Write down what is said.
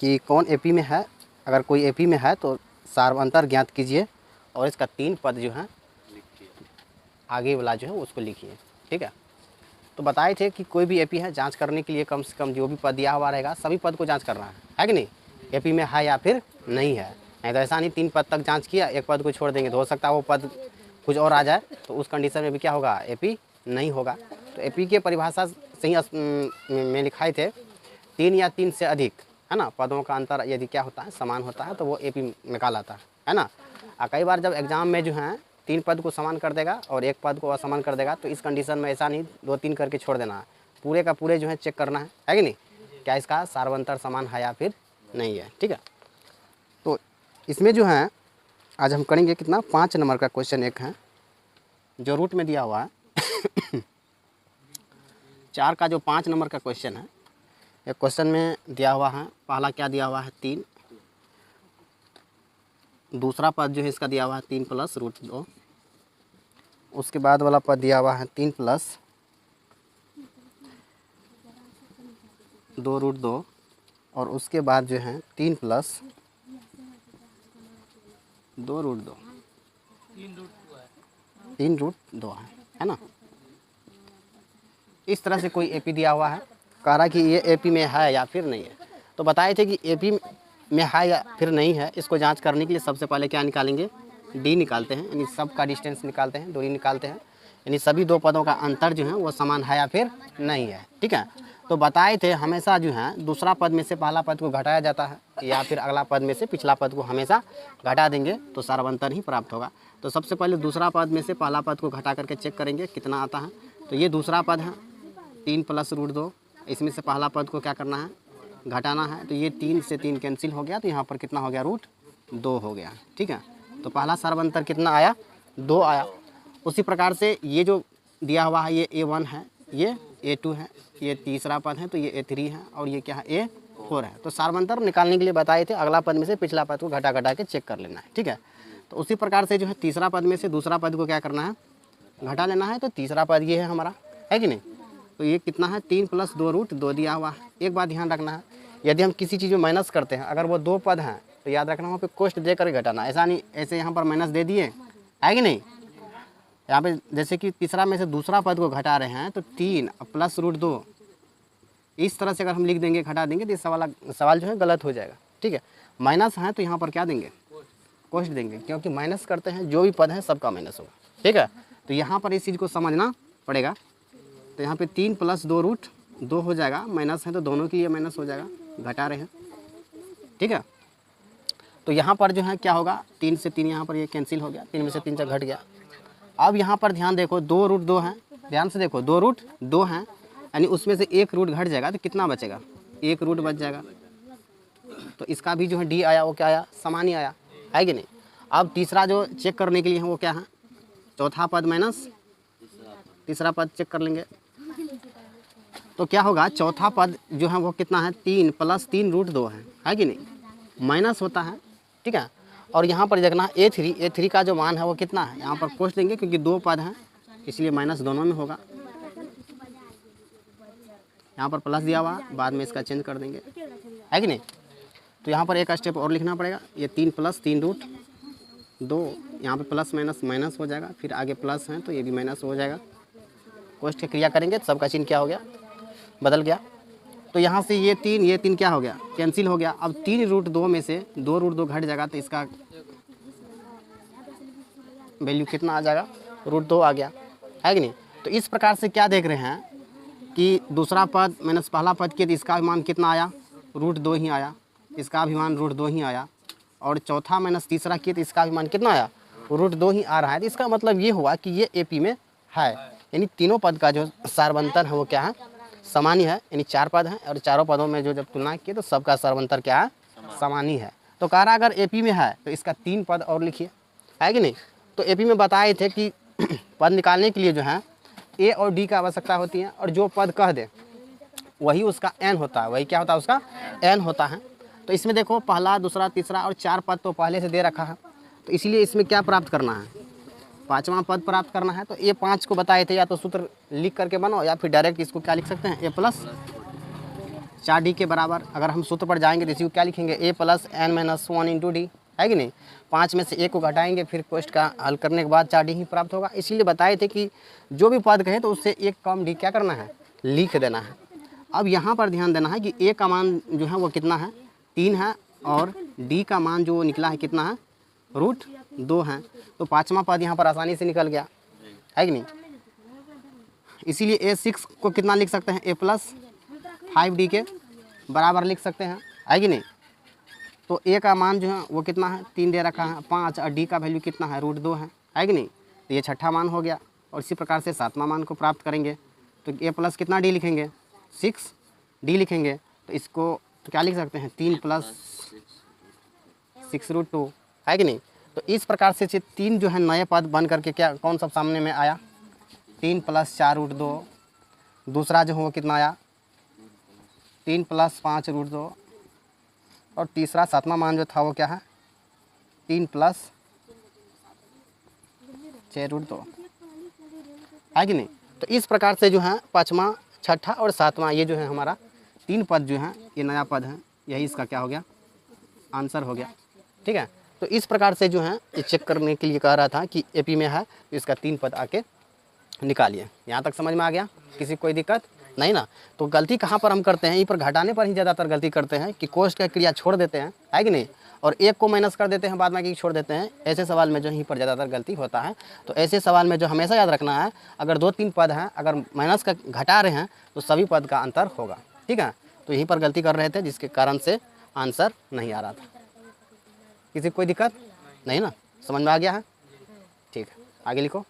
कि कौन एपी में है। अगर कोई एपी में है तो सार्वंतर ज्ञात कीजिए और इसका 3 पद जो है आगे वाला जो है उसको लिखिए। ठीक है, तो बताए थे कि कोई भी एपी है जांच करने के लिए कम से कम जो भी पद दिया हुआ रहेगा सभी पद को जांच करना है कि नहीं, एपी में है या फिर नहीं है। नहीं तो ऐसा नहीं 3 पद तक जांच किया, एक पद को छोड़ देंगे तो हो सकता है वो पद कुछ और आ जाए, तो उस कंडीशन में भी क्या होगा, एपी नहीं होगा। तो एपी के परिभाषा सही में लिखाए थे 3 या 3 से अधिक है ना पदों का अंतर यदि क्या होता है समान होता है तो वो एपी निकाल आता है ना। कई बार जब एग्जाम में जो है 3 पद को समान कर देगा और 1 पद को असमान कर देगा, तो इस कंडीशन में ऐसा नहीं 2-3 करके छोड़ देना है, पूरे का पूरे जो है चेक करना है कि नहीं, क्या इसका सार्वंतर समान है या फिर नहीं है। ठीक है, तो इसमें जो है आज हम करेंगे कितना 5 नंबर का क्वेश्चन एक है जो रूट में दिया हुआ है 4 का जो 5 नंबर का क्वेश्चन है, एक क्वेश्चन में दिया हुआ है पहला क्या दिया हुआ है 3, दूसरा पद जो है इसका दिया हुआ है 3 + √2, उसके बाद वाला पद दिया हुआ है 3 + 2√2 और उसके बाद जो है 3 + 2√2 3√2 है ना। इस तरह से कोई एपी दिया हुआ है, कह रहा कि ये एपी में है या फिर नहीं है। तो बताए थे कि एपी में है या फिर नहीं है, इसको जांच करने के लिए सबसे पहले क्या निकालेंगे, डी निकालते हैं, यानी सब का डिस्टेंस निकालते हैं, दूरी निकालते हैं, यानी सभी 2 पदों का अंतर जो है वो समान है या फिर नहीं है। ठीक है, तो बताए थे हमेशा जो है दूसरा पद में से पहला पद को घटाया जाता है या फिर अगला पद में से पिछला पद को हमेशा घटा देंगे तो सार्वंतर ही प्राप्त होगा। तो सबसे पहले दूसरा पद में से पहला पद को घटा करके चेक करेंगे कितना आता है। तो ये दूसरा पद है 3 + √2, इसमें से पहला पद को क्या करना है, घटाना है। तो ये 3 से 3 कैंसिल हो गया, तो यहाँ पर कितना हो गया, √2 हो गया। ठीक है, तो पहला सार्वंतर कितना आया, 2 आया। उसी प्रकार से ये जो दिया हुआ है ये A1 है, ये A2 है, ये तीसरा पद है तो ये A3 है और ये क्या है A4 है। तो सार्वंतर निकालने के लिए बताए थे अगला पद में से पिछला पद को घटा के चेक कर लेना है। ठीक है, तो उसी प्रकार से जो है तीसरा पद में से दूसरा पद को क्या करना है, घटा लेना है। तो तीसरा पद ये है हमारा, है कि नहीं। तो ये कितना है 3 + 2√2 दिया हुआ है। एक बात ध्यान रखना है, यदि हम किसी चीज़ में माइनस करते हैं अगर वो 2 पद हैं तो याद रखना वहाँ पे कोष्ट दे कर घटाना, ऐसा नहीं ऐसे यहाँ पर माइनस दे दिए, है कि नहीं। यहाँ पे जैसे कि तीसरा में से दूसरा पद को घटा रहे हैं तो 3 + √2 इस तरह से अगर हम लिख देंगे घटा देंगे तो ये सवाल जो है गलत हो जाएगा। ठीक है, माइनस है तो यहाँ पर क्या देंगे, कोष्ट देंगे, क्योंकि माइनस करते हैं जो भी पद है सबका माइनस होगा। ठीक है, तो यहाँ पर इस चीज़ को समझना पड़ेगा। तो यहाँ पे 3 + 2√2 हो जाएगा, माइनस है तो दोनों के लिए माइनस हो जाएगा, घटा रहे हैं। ठीक है, तो यहाँ पर जो है क्या होगा 3 से 3 यहाँ पर ये कैंसिल हो गया, 3 में से 3 घट गया। अब यहाँ पर ध्यान देखो 2√2 है, ध्यान से देखो 2√2 है, यानी उसमें से 1 रूट घट जाएगा तो कितना बचेगा, 1 रूट बच जाएगा। तो इसका भी जो है डी आया वो क्या आया, समान ही आया, है कि नहीं। अब तीसरा जो चेक करने के लिए है वो क्या है, चौथा पद माइनस तीसरा पद चेक कर लेंगे। तो क्या होगा, चौथा पद जो है वो कितना है 3 + 3√2 है कि नहीं, माइनस होता है। ठीक है, और यहाँ पर देखना A3 का जो मान है वो कितना है, यहाँ पर कोष्ट देंगे क्योंकि 2 पद हैं इसलिए माइनस दोनों में होगा। यहाँ पर प्लस दिया हुआ, बाद में इसका चेंज कर देंगे, है कि नहीं। तो यहाँ पर एक स्टेप और लिखना पड़ेगा, ये 3 + 3√2 यहाँ पे प्लस माइनस हो जाएगा, फिर आगे प्लस है तो ये भी माइनस हो जाएगा। कोष्ट की क्रिया करेंगे तो सबका चिन्ह क्या हो गया, बदल गया। तो यहाँ से ये 3 क्या हो गया, कैंसिल हो गया। अब 3√2 में से 2√2 घट जाएगा तो इसका वैल्यू कितना आ जाएगा, √2 आ गया, है कि नहीं। तो इस प्रकार से क्या देख रहे हैं कि दूसरा पद माइनस पहला पद किए तो इसका मान कितना आया, √2 ही आया, इसका भी मान √2 ही आया, और चौथा माइनस तीसरा किए तो इसका भी मान कितना आया, √2 ही आ रहा है। तो इसका मतलब ये हुआ कि ये एपी में है, यानी तीनों पद का जो सार्वंतर है वो क्या है, समान ही है। यानी 4 पद हैं और चारों पदों में जो जब तुलना किए तो सबका सार्वंतर क्या है, समान ही है। तो कह रहा अगर एपी में है तो इसका 3 पद और लिखिए, है कि नहीं। तो एपी में बताए थे कि पद निकालने के लिए जो है ए और डी का आवश्यकता होती है, और जो पद कह दे वही उसका एन होता है, वही क्या होता है, उसका एन होता है। तो इसमें देखो पहला दूसरा तीसरा और 4 पद तो पहले से दे रखा है, तो इसलिए इसमें क्या प्राप्त करना है, 5वां पद प्राप्त करना है। तो A5 को बताए थे, या तो सूत्र लिख करके बनाओ या फिर डायरेक्ट इसको क्या लिख सकते हैं, A+ 4d के बराबर अगर हम सूत्र पर जाएंगे तो इसी को क्या लिखेंगे, a plus n minus 1 into d, है कि नहीं। 5 में से a को घटाएंगे फिर क्वेश्चन का हल करने के बाद 4d ही प्राप्त होगा। इसीलिए बताए थे कि जो भी पद कहे तो उससे एक कम d क्या करना है, लिख देना है। अब यहाँ पर ध्यान देना है कि a का मान जो है वो कितना है, 3 है, और d का मान जो निकला है कितना है, √2 है। तो 5वां पद यहाँ पर आसानी से निकल गया, है कि नहीं। इसीलिए a6 को कितना लिख सकते हैं, a प्लस 5d के बराबर लिख सकते हैं, है कि नहीं। तो a का मान जो है वो कितना है, 3 दे रखा है, 5, और d का वैल्यू कितना है, √2 है कि नहीं। तो ये छठा मान हो गया। और इसी प्रकार से 7वां मान को प्राप्त करेंगे तो a प्लस कितना d लिखेंगे, 6d लिखेंगे। तो इसको तो क्या लिख सकते हैं, 3 प्लस 6√2, है कि नहीं। तो इस प्रकार से 3 जो है नए पद बन करके क्या कौन सा सामने में आया, 3 प्लस 4√2। दूसरा जो है वो कितना आया, 3 प्लस 5√2। और तीसरा 7वां मान जो था वो क्या है, 3 प्लस 6√2, है कि नहीं। तो इस प्रकार से जो है 5वां, 6ठा और 7वां ये जो है हमारा 3 पद जो है ये नया पद है, यही इसका क्या हो गया, आंसर हो गया। ठीक है। तो इस प्रकार से जो है ये चेक करने के लिए कह रहा था कि एपी में है तो इसका 3 पद आके निकालिए। यहाँ तक समझ में आ गया, किसी कोई दिक्कत नहीं ना। तो गलती कहाँ पर हम करते हैं, यहीं पर घटाने पर ही ज़्यादातर गलती करते हैं कि कोष्ठ का क्रिया छोड़ देते हैं, है कि नहीं, और एक को माइनस कर देते हैं, बाद में कि छोड़ देते हैं। ऐसे सवाल में जो यहीं पर ज़्यादातर गलती होता है। तो ऐसे सवाल में जो हमेशा याद रखना है, अगर 2-3 पद हैं, अगर माइनस का घटा रहे हैं तो सभी पद का अंतर होगा। ठीक है। तो यहीं पर गलती कर रहे थे जिसके कारण से आंसर नहीं आ रहा था। किसी कोई दिक्कत नहीं ना, समझ में आ गया है। ठीक है, आगे लिखो।